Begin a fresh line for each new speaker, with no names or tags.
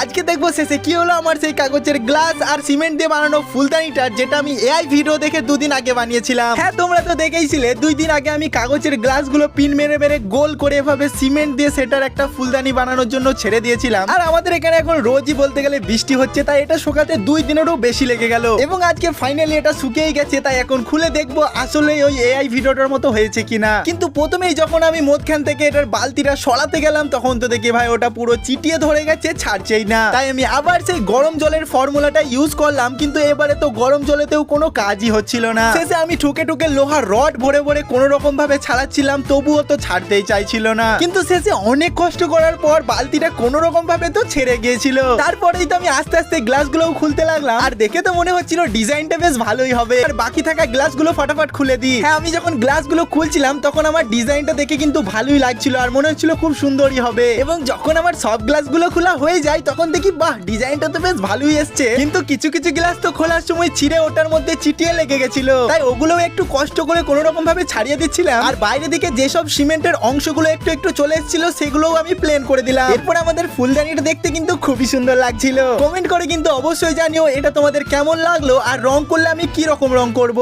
আজকে দেখবো শেষে কি হলো আমার সেই কাগজের গ্লাস আর সিমেন্ট দিয়ে বানানো ফুলদানিটা, যেটা আমি এআই ভিডিও দেখে 2 দিন আগে বানিয়েছিলাম। হ্যাঁ, তোমরা তো দেখেইছিলে 2 দিন আগে আমি কাগজের গ্লাসগুলো পিন মেরে মেরে গোল করে এভাবে সিমেন্ট দিয়ে সেটার একটা ফুলদানি বানানোর জন্য ছেড়ে দিয়েছিলাম। আর আমাদের এখানে এখন রোজই বলতে গেলে বৃষ্টি হচ্ছে, তাই এটা শুকাতে 2 দিনেরও বেশি লেগে গেল। এবং আজকে ফাইনালি এটা শুকিয়েই গেছে, তাই এখন খুলে দেখবো আসলে ওই এআই ভিডিওটার মতো হয়েছে কিনা। কিন্তু প্রথমেই যখন আমি মধ্যখান থেকে এটার বালতিটা সরাতে গেলাম, তখন তো দেখি ভাই ওটা পুরো চিটিয়ে ধরে গেছে, ছাড়ছেই না। তাই আমি আবার সেই গরম জলের ফর্মুলাটা ইউজ করলাম, কিন্তু এবারে তো গরম জলেতেও কোনো কাজই হচ্ছিল না। শেষে আমি ঠুকে ঠুকে লোহার রড ভরে ভরে কোনো রকম ভাবে ছাড়াচ্ছিলাম, তবুও তো ছাড়তেই চাইছিল না। কিন্তু শেষে অনেক কষ্ট করার পর বালতিটা কোনো রকম ভাবে তো ছেড়ে গিয়েছিল। তারপরেই তো আমি আস্তে আস্তে গ্লাসগুলোও খুলতে লাগলাম, আর দেখে তো মনে হচ্ছিল ডিজাইনটা বেশ ভালোই হবে, আর বাকি থাকা গ্লাসগুলো ফটাফট খুলে দিই। হ্যাঁ, আমি যখন গ্লাসগুলো খুলছিলাম তখন আমার ডিজাইনটা দেখে কিন্তু ভালোই লাগছিল, আর মনে হচ্ছিল খুব সুন্দরই হবে। এবং যখন আমার সব গ্লাসগুলো খোলা হয়ে যায় তখন দেখি বাহ, ডিজাইনটা তো বেশ ভালোই এসছে। কিন্তু কিছু কিছু গ্লাস তো খোলার সময় ছিঁড়ে ওটার মধ্যে চিটিয়ে লেগে গেছিল, তাই ওগুলো একটু কষ্ট করে কোনো রকম ভাবে ছাড়িয়ে দিচ্ছিলাম। আর বাইরে দিকে যেসব সিমেন্টের অংশগুলো একটু একটু চলে এসেছিল সেগুলোও আমি প্লেন করে দিলাম। এরপর আমাদের ফুলদানিটা দেখতে কিন্তু খুবই সুন্দর লাগছিল। কমেন্ট করে কিন্তু অবশ্যই জানিও এটা তোমাদের কেমন লাগলো, আর রং করলে আমি কি রকম রং করব।